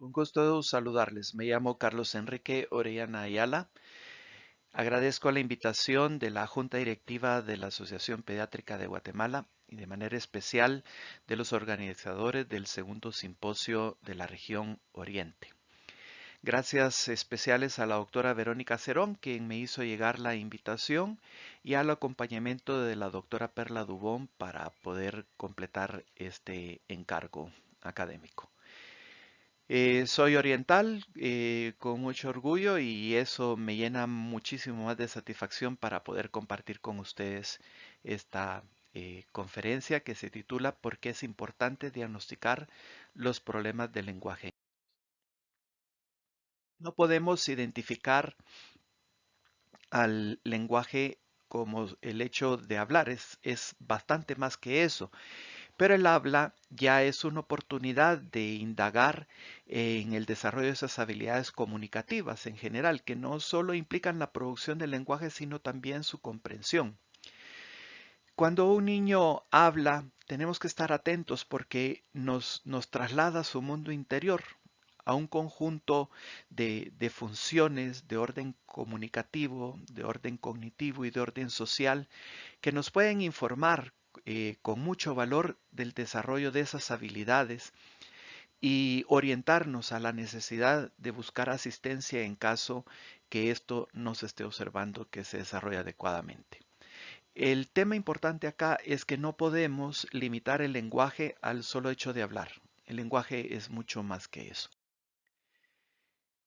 Un gusto saludarles. Me llamo Carlos Enrique Orellana Ayala. Agradezco la invitación de la Junta Directiva de la Asociación Pediátrica de Guatemala y de manera especial de los organizadores del segundo simposio de la región Oriente. Gracias especiales a la doctora Verónica Cerón, quien me hizo llegar la invitación, y al acompañamiento de la doctora Perla Dubón para poder completar este encargo académico. Soy oriental con mucho orgullo y eso me llena muchísimo más de satisfacción para poder compartir con ustedes esta conferencia que se titula ¿Por qué es importante diagnosticar los problemas del lenguaje? No podemos identificar al lenguaje como el hecho de hablar, es bastante más que eso. Pero el habla ya es una oportunidad de indagar en el desarrollo de esas habilidades comunicativas en general, que no solo implican la producción del lenguaje, sino también su comprensión. Cuando un niño habla, tenemos que estar atentos porque nos traslada a su mundo interior, a un conjunto de funciones de orden comunicativo, de orden cognitivo y de orden social que nos pueden informar con mucho valor del desarrollo de esas habilidades y orientarnos a la necesidad de buscar asistencia en caso que esto no se esté observando que se desarrolle adecuadamente. El tema importante acá es que no podemos limitar el lenguaje al solo hecho de hablar. El lenguaje es mucho más que eso.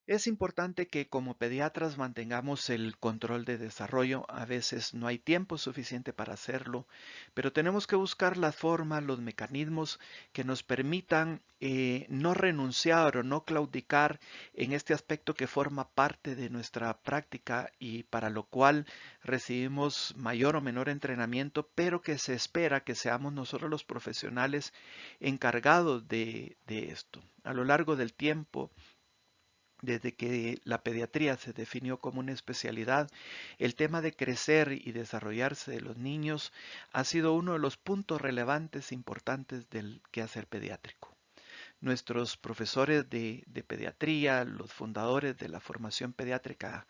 Es importante que como pediatras mantengamos el control de desarrollo. A veces no hay tiempo suficiente para hacerlo, pero tenemos que buscar la forma, los mecanismos que nos permitan no renunciar o no claudicar en este aspecto que forma parte de nuestra práctica y para lo cual recibimos mayor o menor entrenamiento, pero que se espera que seamos nosotros los profesionales encargados de esto. A lo largo del tiempo, desde que la pediatría se definió como una especialidad, el tema de crecer y desarrollarse de los niños ha sido uno de los puntos relevantes importantes del quehacer pediátrico. Nuestros profesores de pediatría, los fundadores de la formación pediátrica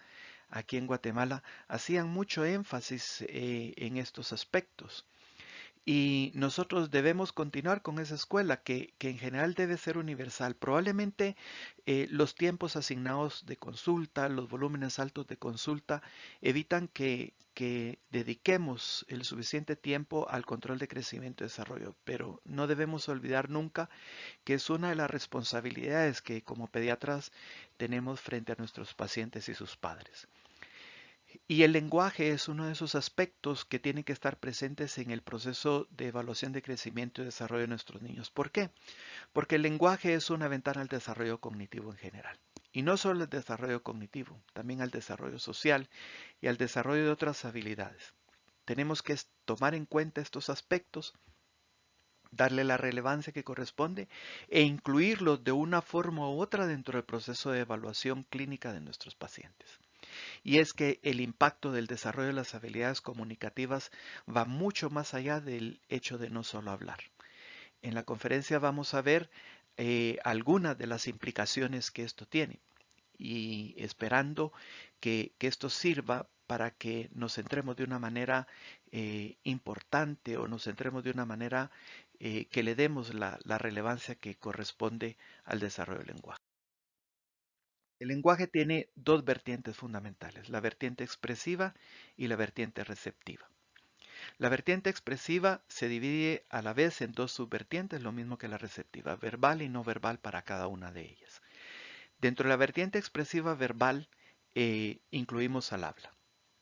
aquí en Guatemala, hacían mucho énfasis en estos aspectos. Y nosotros debemos continuar con esa escuela que en general debe ser universal. Probablemente los tiempos asignados de consulta, los volúmenes altos de consulta, evitan que dediquemos el suficiente tiempo al control de crecimiento y desarrollo. Pero no debemos olvidar nunca que es una de las responsabilidades que como pediatras tenemos frente a nuestros pacientes y sus padres. Y el lenguaje es uno de esos aspectos que tienen que estar presentes en el proceso de evaluación de crecimiento y desarrollo de nuestros niños. ¿Por qué? Porque el lenguaje es una ventana al desarrollo cognitivo en general. Y no solo al desarrollo cognitivo, también al desarrollo social y al desarrollo de otras habilidades. Tenemos que tomar en cuenta estos aspectos, darle la relevancia que corresponde e incluirlos de una forma u otra dentro del proceso de evaluación clínica de nuestros pacientes. Y es que el impacto del desarrollo de las habilidades comunicativas va mucho más allá del hecho de no solo hablar. En la conferencia vamos a ver algunas de las implicaciones que esto tiene y esperando que esto sirva para que nos centremos de una manera importante o nos centremos de una manera que le demos la relevancia que corresponde al desarrollo del lenguaje. El lenguaje tiene dos vertientes fundamentales, la vertiente expresiva y la vertiente receptiva. La vertiente expresiva se divide a la vez en dos subvertientes, lo mismo que la receptiva, verbal y no verbal para cada una de ellas. Dentro de la vertiente expresiva verbal incluimos al habla.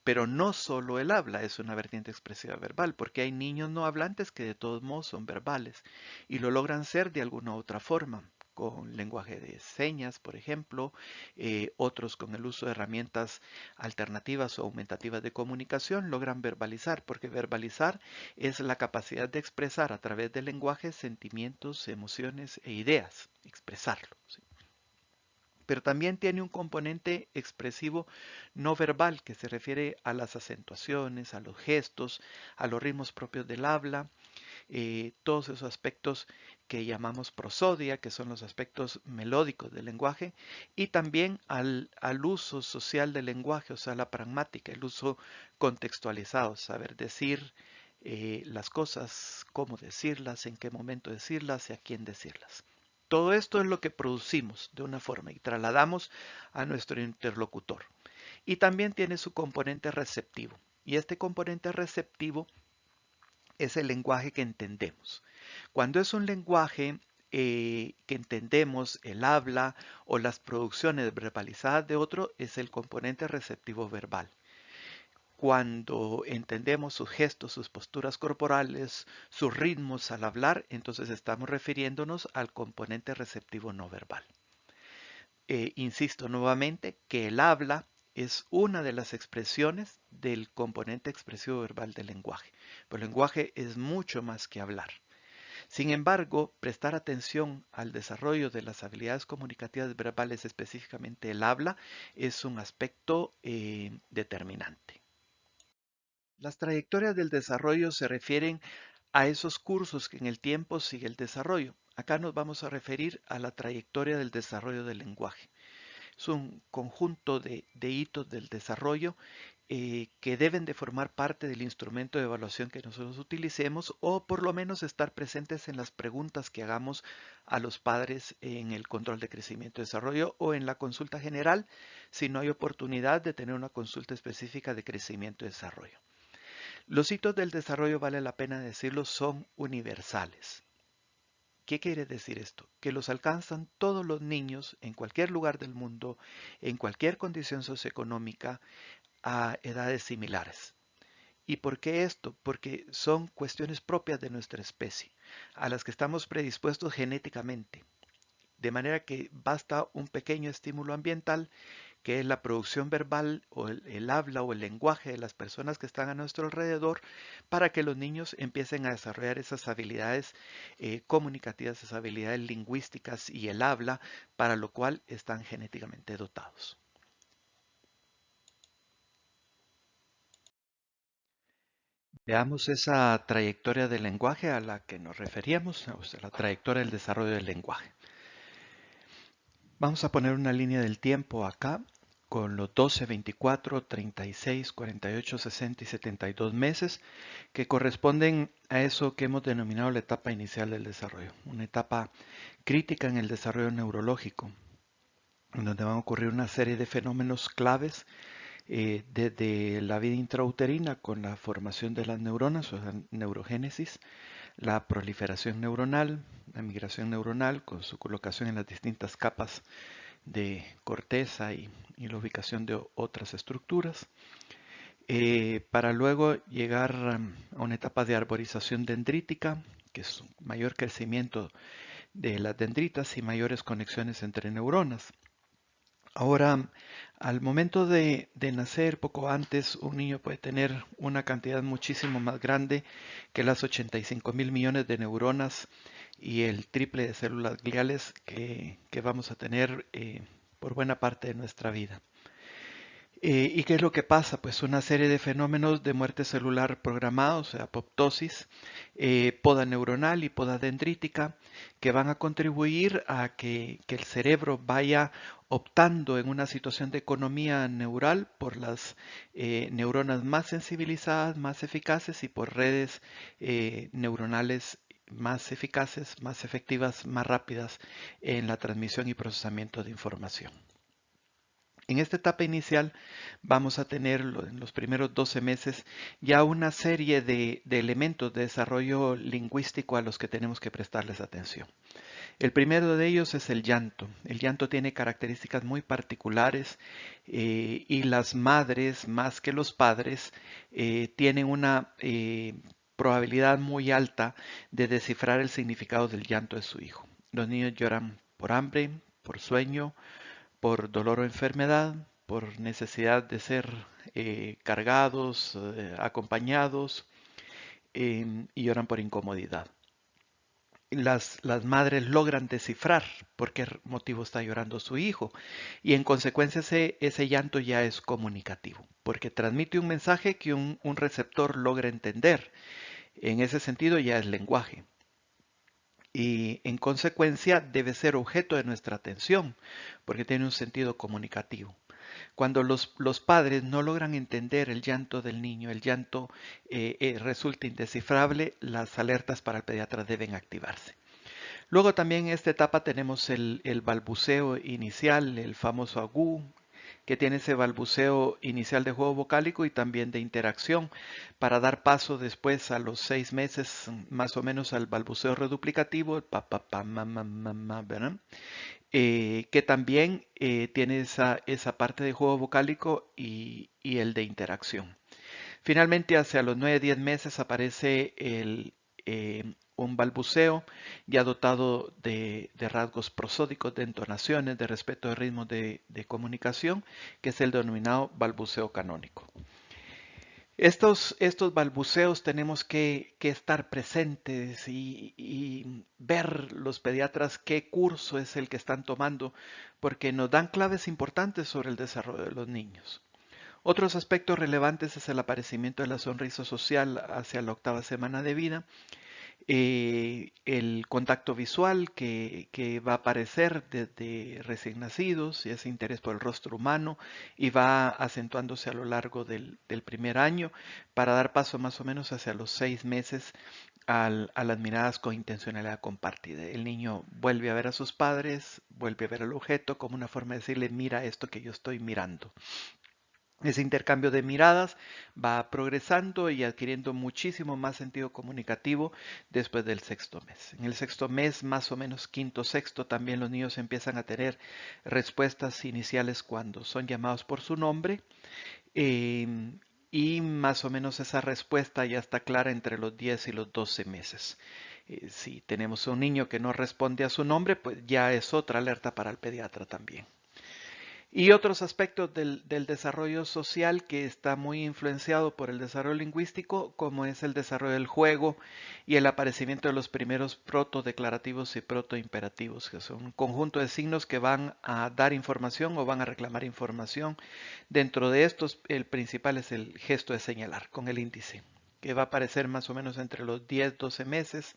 Pero no solo el habla es una vertiente expresiva verbal, porque hay niños no hablantes que de todos modos son verbales y lo logran ser de alguna otra forma, con lenguaje de señas, por ejemplo, otros con el uso de herramientas alternativas o aumentativas de comunicación logran verbalizar, porque verbalizar es la capacidad de expresar a través del lenguaje sentimientos, emociones e ideas, expresarlo. ¿Sí? Pero también tiene un componente expresivo no verbal que se refiere a las acentuaciones, a los gestos, a los ritmos propios del habla todos esos aspectos que llamamos prosodia, que son los aspectos melódicos del lenguaje, y también al uso social del lenguaje, o sea, la pragmática, el uso contextualizado, saber decir las cosas, cómo decirlas, en qué momento decirlas y a quién decirlas. Todo esto es lo que producimos de una forma y trasladamos a nuestro interlocutor. Y también tiene su componente receptivo. Y este componente receptivo es el lenguaje que entendemos. Cuando es un lenguaje que entendemos, el habla o las producciones verbalizadas de otro, es el componente receptivo verbal. Cuando entendemos sus gestos, sus posturas corporales, sus ritmos al hablar, entonces estamos refiriéndonos al componente receptivo no verbal. Insisto nuevamente que el habla es una de las expresiones del componente expresivo verbal del lenguaje. Pero el lenguaje es mucho más que hablar. Sin embargo, prestar atención al desarrollo de las habilidades comunicativas verbales, específicamente el habla, es un aspecto determinante. Las trayectorias del desarrollo se refieren a esos cursos que en el tiempo sigue el desarrollo. Acá nos vamos a referir a la trayectoria del desarrollo del lenguaje. Es un conjunto de hitos del desarrollo que deben de formar parte del instrumento de evaluación que nosotros utilicemos o por lo menos estar presentes en las preguntas que hagamos a los padres en el control de crecimiento y desarrollo o en la consulta general si no hay oportunidad de tener una consulta específica de crecimiento y desarrollo. Los hitos del desarrollo, vale la pena decirlo, son universales. ¿Qué quiere decir esto? Que los alcanzan todos los niños en cualquier lugar del mundo, en cualquier condición socioeconómica, a edades similares. ¿Y por qué esto? Porque son cuestiones propias de nuestra especie, a las que estamos predispuestos genéticamente. De manera que basta un pequeño estímulo ambiental, que es la producción verbal o el habla o el lenguaje de las personas que están a nuestro alrededor, para que los niños empiecen a desarrollar esas habilidades comunicativas, esas habilidades lingüísticas y el habla, para lo cual están genéticamente dotados. Veamos esa trayectoria del lenguaje a la que nos referíamos, o sea, la trayectoria del desarrollo del lenguaje. Vamos a poner una línea del tiempo acá con los 12, 24, 36, 48, 60 y 72 meses que corresponden a eso que hemos denominado la etapa inicial del desarrollo, una etapa crítica en el desarrollo neurológico, en donde van a ocurrir una serie de fenómenos claves desde la vida intrauterina con la formación de las neuronas, o sea, neurogénesis, la proliferación neuronal, la migración neuronal con su colocación en las distintas capas de corteza y la ubicación de otras estructuras, para luego llegar a una etapa de arborización dendrítica, que es un mayor crecimiento de las dendritas y mayores conexiones entre neuronas. Ahora, al momento de nacer, poco antes, un niño puede tener una cantidad muchísimo más grande que las 85 mil millones de neuronas y el triple de células gliales que vamos a tener por buena parte de nuestra vida. ¿Y qué es lo que pasa? Pues una serie de fenómenos de muerte celular programados, o sea, apoptosis, poda neuronal y poda dendrítica, que van a contribuir a que el cerebro vaya optando en una situación de economía neural por las neuronas más sensibilizadas, más eficaces y por redes neuronales más eficaces, más efectivas, más rápidas en la transmisión y procesamiento de información. En esta etapa inicial vamos a tener en los primeros 12 meses ya una serie de elementos de desarrollo lingüístico a los que tenemos que prestarles atención. El primero de ellos es el llanto. El llanto tiene características muy particulares y las madres, más que los padres, tienen una probabilidad muy alta de descifrar el significado del llanto de su hijo. Los niños lloran por hambre, por sueño, por dolor o enfermedad, por necesidad de ser cargados, acompañados y lloran por incomodidad. Las madres logran descifrar por qué motivo está llorando su hijo y en consecuencia ese llanto ya es comunicativo porque transmite un mensaje que un receptor logra entender. En ese sentido ya es lenguaje. Y en consecuencia debe ser objeto de nuestra atención, porque tiene un sentido comunicativo. Cuando los padres no logran entender el llanto del niño, el llanto resulta indescifrable, las alertas para el pediatra deben activarse. Luego también en esta etapa tenemos el balbuceo inicial, el famoso agú, que tiene ese balbuceo inicial de juego vocálico y también de interacción, para dar paso después a los 6 meses más o menos al balbuceo reduplicativo, pa, pa, pa, ma, ¿verdad? Que también tiene esa parte de juego vocálico y el de interacción. Finalmente, hacia los 9-10 meses aparece un balbuceo ya dotado de rasgos prosódicos, de entonaciones, de respeto de ritmos de comunicación, que es el denominado balbuceo canónico. Estos balbuceos tenemos que estar presentes y ver los pediatras qué curso es el que están tomando, porque nos dan claves importantes sobre el desarrollo de los niños. Otros aspectos relevantes es el aparecimiento de la sonrisa social hacia la 8ª semana de vida, el contacto visual que va a aparecer desde recién nacidos y ese interés por el rostro humano y va acentuándose a lo largo del primer año para dar paso más o menos hacia los 6 meses a las miradas con intencionalidad compartida. El niño vuelve a ver a sus padres, vuelve a ver el objeto como una forma de decirle, mira esto que yo estoy mirando. Ese intercambio de miradas va progresando y adquiriendo muchísimo más sentido comunicativo después del 6.º mes. En el 6.º mes, más o menos quinto, sexto, también los niños empiezan a tener respuestas iniciales cuando son llamados por su nombre. Y más o menos esa respuesta ya está clara entre los 10 y los 12 meses. Si tenemos un niño que no responde a su nombre, pues ya es otra alerta para el pediatra también. Y otros aspectos del desarrollo social que está muy influenciado por el desarrollo lingüístico, como es el desarrollo del juego y el aparecimiento de los primeros protodeclarativos y protoimperativos, que son un conjunto de signos que van a dar información o van a reclamar información. Dentro de estos, el principal es el gesto de señalar con el índice, que va a aparecer más o menos entre los 10-12 meses,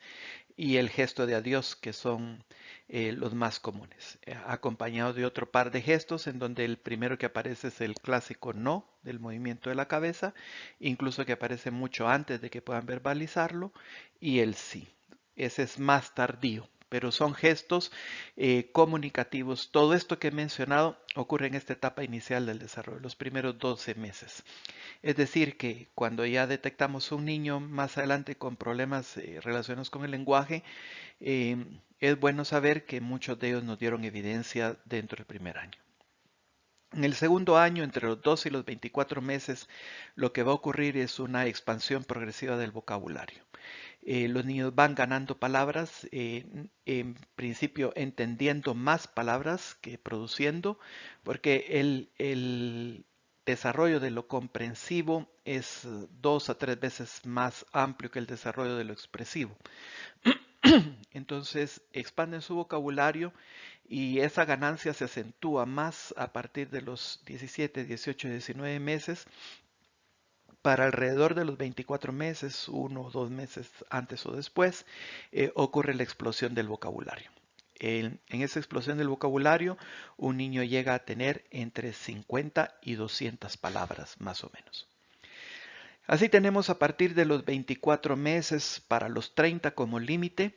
y el gesto de adiós, que son los más comunes, acompañado de otro par de gestos en donde el primero que aparece es el clásico no del movimiento de la cabeza, incluso que aparece mucho antes de que puedan verbalizarlo, y el sí. Ese es más tardío, pero son gestos comunicativos. Todo esto que he mencionado ocurre en esta etapa inicial del desarrollo, los primeros 12 meses. Es decir, que cuando ya detectamos un niño más adelante con problemas relacionados con el lenguaje, es bueno saber que muchos de ellos nos dieron evidencia dentro del primer año. En el segundo año, entre los 12 y los 24 meses, lo que va a ocurrir es una expansión progresiva del vocabulario. Los niños van ganando palabras, en principio entendiendo más palabras que produciendo, porque el desarrollo de lo comprensivo es 2 a 3 veces más amplio que el desarrollo de lo expresivo. Entonces expanden su vocabulario y esa ganancia se acentúa más a partir de los 17, 18, 19 meses. Para alrededor de los 24 meses, 1 o 2 meses antes o después, ocurre la explosión del vocabulario. En esa explosión del vocabulario, un niño llega a tener entre 50 y 200 palabras, más o menos. Así tenemos a partir de los 24 meses para los 30 como límite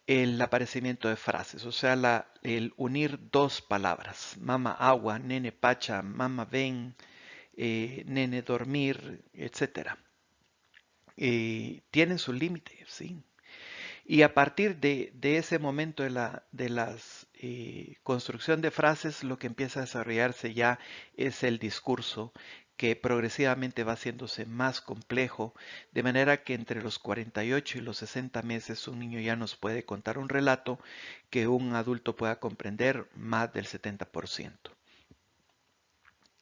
el aparecimiento de frases, o sea, el unir dos palabras, mama agua, nene pacha, mama ven, nene dormir, etc. Tienen su límite, ¿sí? Y a partir de ese momento de la construcción de frases, lo que empieza a desarrollarse ya es el discurso, que progresivamente va haciéndose más complejo, de manera que entre los 48 y los 60 meses un niño ya nos puede contar un relato que un adulto pueda comprender más del 70%.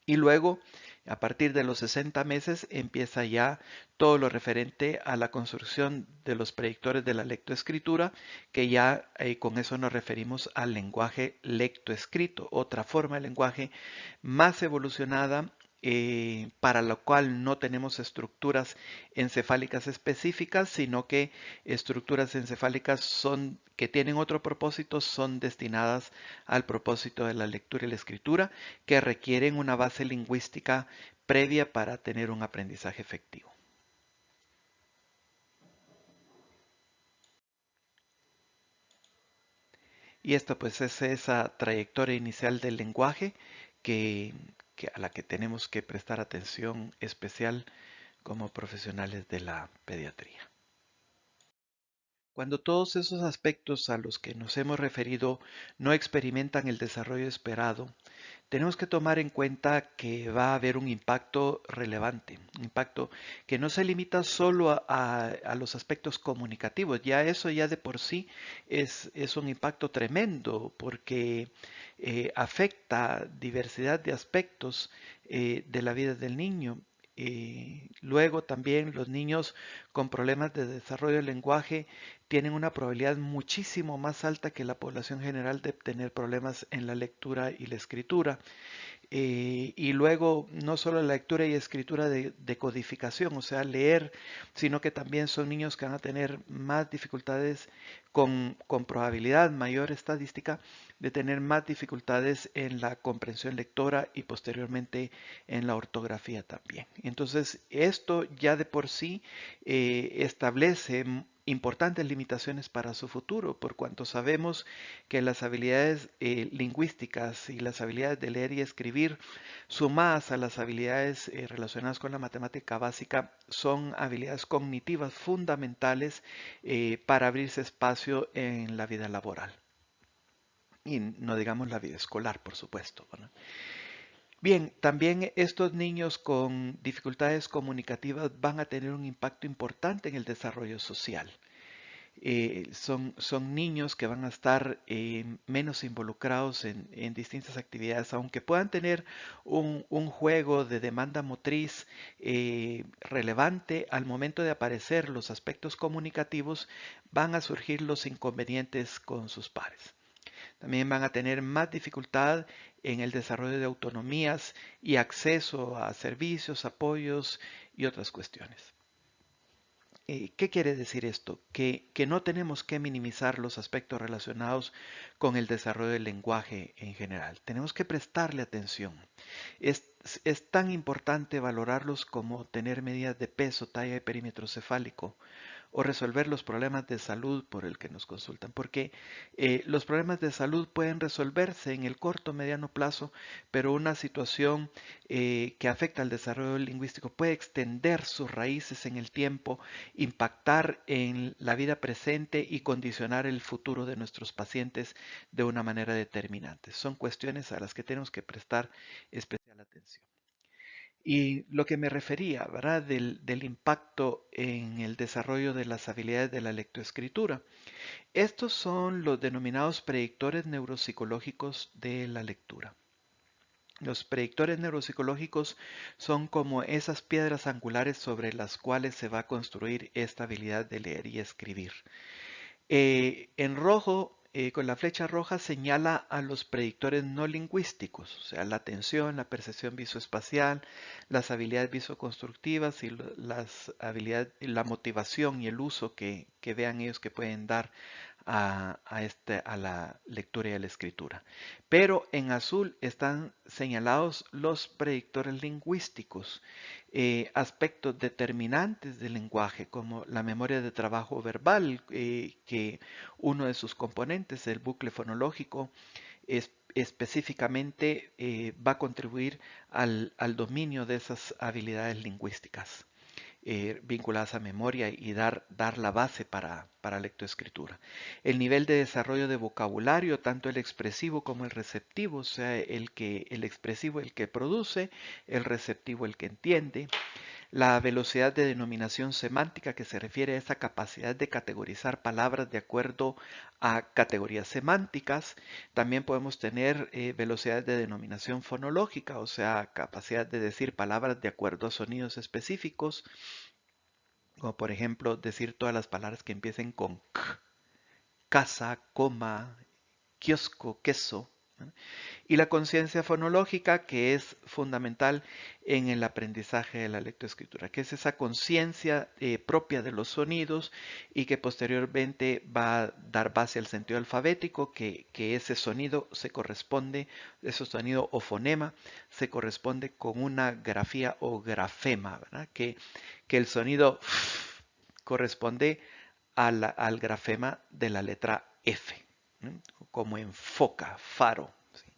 Y luego, a partir de los 60 meses, empieza ya todo lo referente a la construcción de los predictores de la lectoescritura, que ya con eso nos referimos al lenguaje lectoescrito, otra forma de lenguaje más evolucionada para lo cual no tenemos estructuras encefálicas específicas, sino que estructuras encefálicas que tienen otro propósito, son destinadas al propósito de la lectura y la escritura, que requieren una base lingüística previa para tener un aprendizaje efectivo. Y esta pues es esa trayectoria inicial del lenguaje que, a la que tenemos que prestar atención especial como profesionales de la pediatría. Cuando todos esos aspectos a los que nos hemos referido no experimentan el desarrollo esperado, tenemos que tomar en cuenta que va a haber un impacto relevante, un impacto que no se limita solo a los aspectos comunicativos, ya eso ya de por sí es un impacto tremendo porque afecta diversidad de aspectos de la vida del niño. Luego también los niños con problemas de desarrollo del lenguaje tienen una probabilidad muchísimo más alta que la población general de tener problemas en la lectura y la escritura. Y luego no solo la lectura y escritura de codificación, o sea, leer, sino que también son niños que van a tener más dificultades con probabilidad mayor estadística de tener más dificultades en la comprensión lectora y posteriormente en la ortografía también. Entonces, esto ya de por sí establece importantes limitaciones para su futuro, por cuanto sabemos que las habilidades lingüísticas y las habilidades de leer y escribir, sumadas a las habilidades relacionadas con la matemática básica, son habilidades cognitivas fundamentales para abrirse espacio en la vida laboral. Y no digamos la vida escolar, por supuesto, ¿verdad? Bien, también estos niños con dificultades comunicativas van a tener un impacto importante en el desarrollo social. Son niños que van a estar menos involucrados en distintas actividades, aunque puedan tener un juego de demanda motriz relevante al momento de aparecer los aspectos comunicativos, van a surgir los inconvenientes con sus pares. También van a tener más dificultad en el desarrollo de autonomías y acceso a servicios, apoyos y otras cuestiones. ¿Qué quiere decir esto? Que no tenemos que minimizar los aspectos relacionados con el desarrollo del lenguaje en general. Tenemos que prestarle atención. Es, es tan importante valorarlos como tener medidas de peso, talla y perímetro cefálico, o resolver los problemas de salud por el que nos consultan, porque los problemas de salud pueden resolverse en el corto o mediano plazo, pero una situación que afecta al desarrollo lingüístico puede extender sus raíces en el tiempo, impactar en la vida presente y condicionar el futuro de nuestros pacientes de una manera determinante. Son cuestiones a las que tenemos que prestar especial atención. Y lo que me refería, ¿verdad? Del impacto en el desarrollo de las habilidades de la lectoescritura. Estos son los denominados predictores neuropsicológicos de la lectura. Los predictores neuropsicológicos son como esas piedras angulares sobre las cuales se va a construir esta habilidad de leer y escribir. En rojo, con la flecha roja, señala a los predictores no lingüísticos, o sea, la atención, la percepción visoespacial, las habilidades visoconstructivas y las habilidades, la motivación y el uso que vean ellos que pueden dar a la lectura y a la escritura. Pero en azul están señalados los predictores lingüísticos, aspectos determinantes del lenguaje, como la memoria de trabajo verbal, que uno de sus componentes, el bucle fonológico, específicamente va a contribuir al dominio de esas habilidades lingüísticas vinculadas a memoria y dar la base para lectoescritura. El nivel de desarrollo de vocabulario, tanto el expresivo como el receptivo, o sea, el expresivo el que produce, el receptivo el que entiende. La velocidad de denominación semántica, que se refiere a esa capacidad de categorizar palabras de acuerdo a categorías semánticas. También podemos tener velocidad de denominación fonológica, o sea, capacidad de decir palabras de acuerdo a sonidos específicos, como por ejemplo decir todas las palabras que empiecen con k, casa, coma, kiosco, queso. Y la conciencia fonológica, que es fundamental en el aprendizaje de la lectoescritura, que es esa conciencia propia de los sonidos y que posteriormente va a dar base al sentido alfabético, que ese sonido se corresponde, ese sonido o fonema, se corresponde con una grafía o grafema, ¿verdad? Que el sonido corresponde al grafema de la letra F, ¿no? Como enfoca, faro. ¿Sí?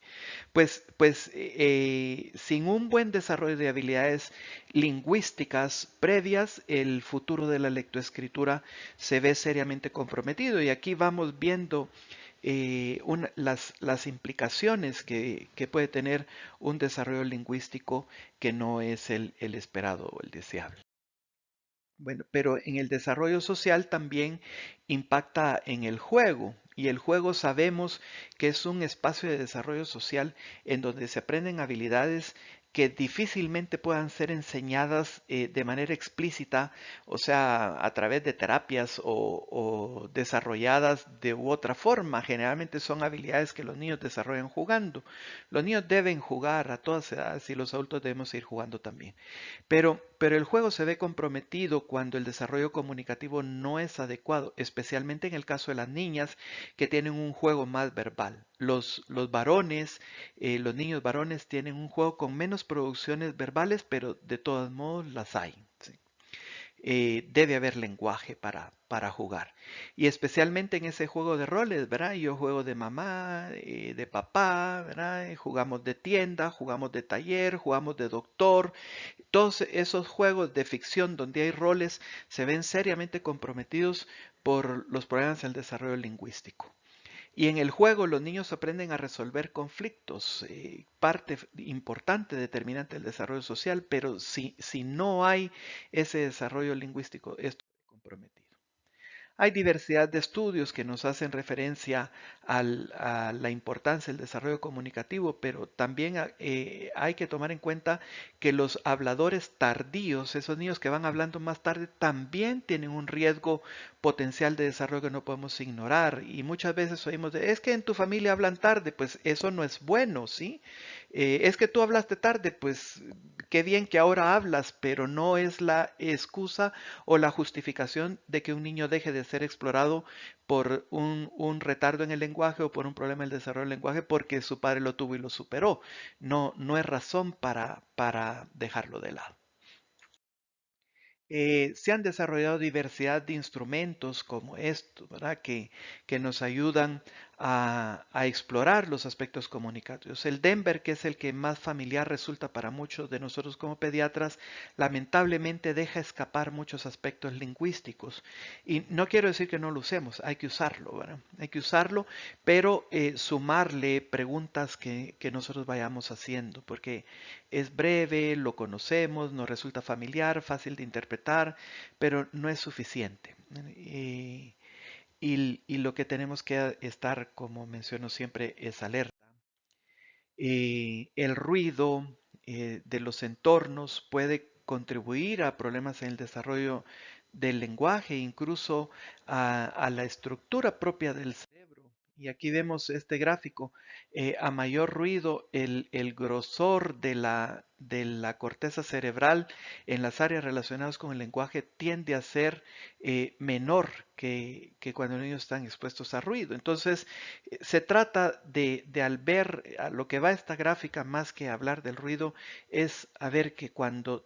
Sin un buen desarrollo de habilidades lingüísticas previas, el futuro de la lectoescritura se ve seriamente comprometido. Y aquí vamos viendo las implicaciones que puede tener un desarrollo lingüístico que no es el esperado o el deseable. Bueno, pero en el desarrollo social también impacta en el juego. Y el juego sabemos que es un espacio de desarrollo social en donde se aprenden habilidades que difícilmente puedan ser enseñadas de manera explícita, o sea, a través de terapias o desarrolladas de u otra forma. Generalmente son habilidades que los niños desarrollan jugando. Los niños deben jugar a todas edades y los adultos debemos ir jugando también. Pero el juego se ve comprometido cuando el desarrollo comunicativo no es adecuado, especialmente en el caso de las niñas que tienen un juego más verbal. Los varones, los niños varones tienen un juego con menos producciones verbales, pero de todos modos las hay. ¿Sí? Debe haber lenguaje para jugar. Y especialmente en ese juego de roles, ¿verdad? Yo juego de mamá, de papá, ¿verdad? Jugamos de tienda, jugamos de taller, jugamos de doctor. Todos esos juegos de ficción donde hay roles se ven seriamente comprometidos por los problemas del desarrollo lingüístico. Y en el juego los niños aprenden a resolver conflictos, parte importante, determinante del desarrollo social, pero si no hay ese desarrollo lingüístico, esto se comprometido. Hay diversidad de estudios que nos hacen referencia a la importancia del desarrollo comunicativo, pero también hay que tomar en cuenta que los habladores tardíos, esos niños que van hablando más tarde, también tienen un riesgo potencial de desarrollo que no podemos ignorar. Y muchas veces oímos es que en tu familia hablan tarde, pues eso no es bueno, ¿sí? Es que tú hablaste tarde, pues qué bien que ahora hablas, pero no es la excusa o la justificación de que un niño deje de ser explorado por un retardo en el lenguaje o por un problema en el desarrollo del lenguaje porque su padre lo tuvo y lo superó. No, no es razón para dejarlo de lado. Se han desarrollado diversidad de instrumentos como estos, ¿verdad? Que nos ayudan a explorar los aspectos comunicativos. El Denver, que es el que más familiar resulta para muchos de nosotros como pediatras, lamentablemente deja escapar muchos aspectos lingüísticos. Y no quiero decir que no lo usemos, hay que usarlo, ¿verdad? Hay que usarlo, pero sumarle preguntas que nosotros vayamos haciendo, porque es breve, lo conocemos, nos resulta familiar, fácil de interpretar, pero no es suficiente. Y lo que tenemos que estar, como menciono siempre, es alerta. El ruido de los entornos puede contribuir a problemas en el desarrollo del lenguaje, incluso a la estructura propia del cerebro. Y aquí vemos este gráfico. A mayor ruido, el grosor de la corteza cerebral en las áreas relacionadas con el lenguaje tiende a ser menor que cuando los niños están expuestos a ruido. Entonces, se trata de al ver a lo que va esta gráfica, más que hablar del ruido, es a ver que cuando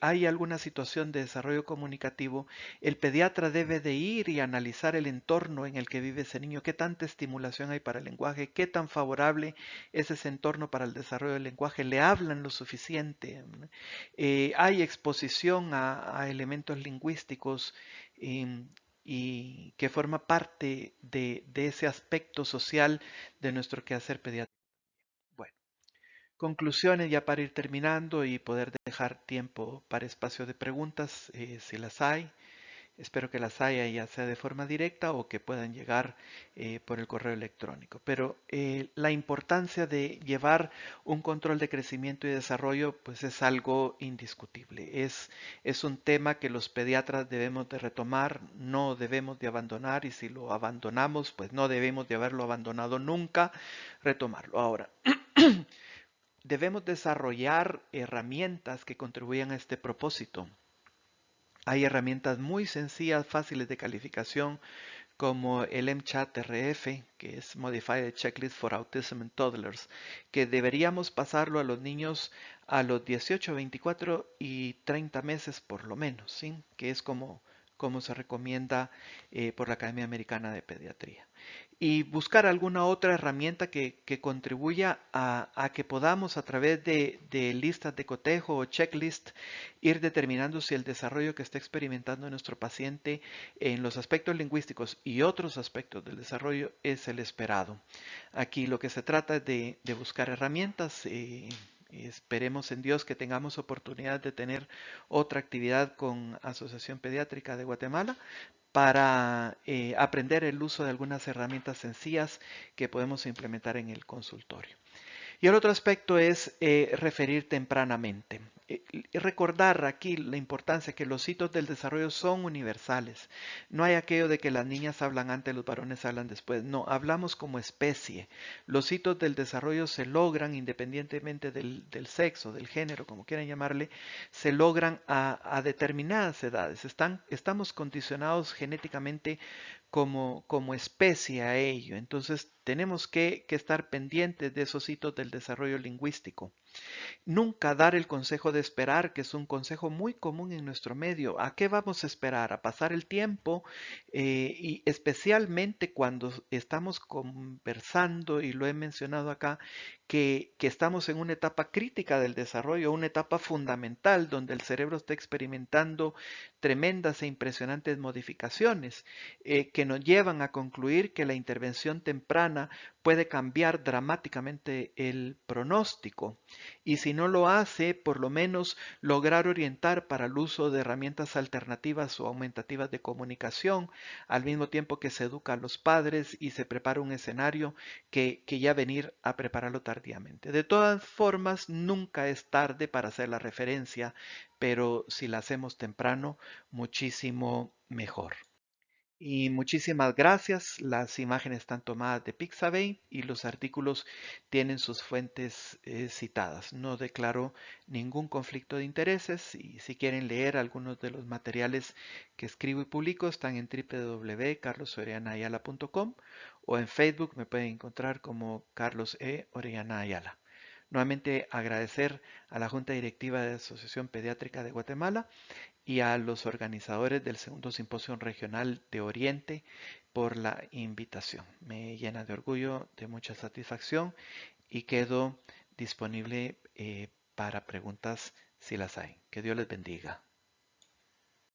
hay alguna situación de desarrollo comunicativo, el pediatra debe de ir y analizar el entorno en el que vive ese niño, qué tanta estimulación hay para el lenguaje, qué tan favorable es ese entorno para el desarrollo del lenguaje, le hablan lo suficiente, hay exposición a elementos lingüísticos em, y que forma parte de ese aspecto social de nuestro quehacer pediátrico. Bueno, conclusiones ya para ir terminando y poder dejar tiempo para espacio de preguntas, si las hay. Espero que las haya ya sea de forma directa o que puedan llegar por el correo electrónico. Pero la importancia de llevar un control de crecimiento y desarrollo pues es algo indiscutible. Es un tema que los pediatras debemos de retomar, no debemos de abandonar y si lo abandonamos pues no debemos de haberlo abandonado nunca, retomarlo. Ahora, debemos desarrollar herramientas que contribuyan a este propósito. Hay herramientas muy sencillas, fáciles de calificación, como el MCHAT-RF, que es Modified Checklist for Autism in Toddlers, que deberíamos pasarlo a los niños a los 18, 24 y 30 meses por lo menos, ¿sí? Que es como se recomienda por la Academia Americana de Pediatría. Y buscar alguna otra herramienta que contribuya a que podamos a través de listas de cotejo o checklist ir determinando si el desarrollo que está experimentando nuestro paciente en los aspectos lingüísticos y otros aspectos del desarrollo es el esperado. Aquí lo que se trata es de buscar herramientas. Esperemos en Dios que tengamos oportunidad de tener otra actividad con Asociación Pediátrica de Guatemala para aprender el uso de algunas herramientas sencillas que podemos implementar en el consultorio. Y el otro aspecto es referir tempranamente. Recordar aquí la importancia que los hitos del desarrollo son universales. No hay aquello de que las niñas hablan antes, los varones hablan después. No, hablamos como especie. Los hitos del desarrollo se logran independientemente del sexo, del género, como quieran llamarle, se logran a determinadas edades. Estamos condicionados genéticamente como especie a ello. Entonces tenemos que estar pendientes de esos hitos del desarrollo lingüístico. Nunca dar el consejo de esperar, que es un consejo muy común en nuestro medio. ¿A qué vamos a esperar? A pasar el tiempo y especialmente cuando estamos conversando, y lo he mencionado acá, que estamos en una etapa crítica del desarrollo, una etapa fundamental donde el cerebro está experimentando tremendas e impresionantes modificaciones que nos llevan a concluir que la intervención temprana puede cambiar dramáticamente el pronóstico y si no lo hace, por lo menos lograr orientar para el uso de herramientas alternativas o aumentativas de comunicación, al mismo tiempo que se educa a los padres y se prepara un escenario que ya venir a prepararlo tardíamente. De todas formas, nunca es tarde para hacer la referencia, pero si la hacemos temprano, muchísimo mejor. Y muchísimas gracias. Las imágenes están tomadas de Pixabay y los artículos tienen sus fuentes citadas. No declaro ningún conflicto de intereses y si quieren leer algunos de los materiales que escribo y publico están en www.carlosorianaayala.com o en Facebook me pueden encontrar como Carlos E. Orellana Ayala. Nuevamente agradecer a la Junta Directiva de la Asociación Pediátrica de Guatemala y a los organizadores del segundo simposio regional de Oriente por la invitación. Me llena de orgullo, de mucha satisfacción y quedo disponible para preguntas si las hay. Que Dios les bendiga.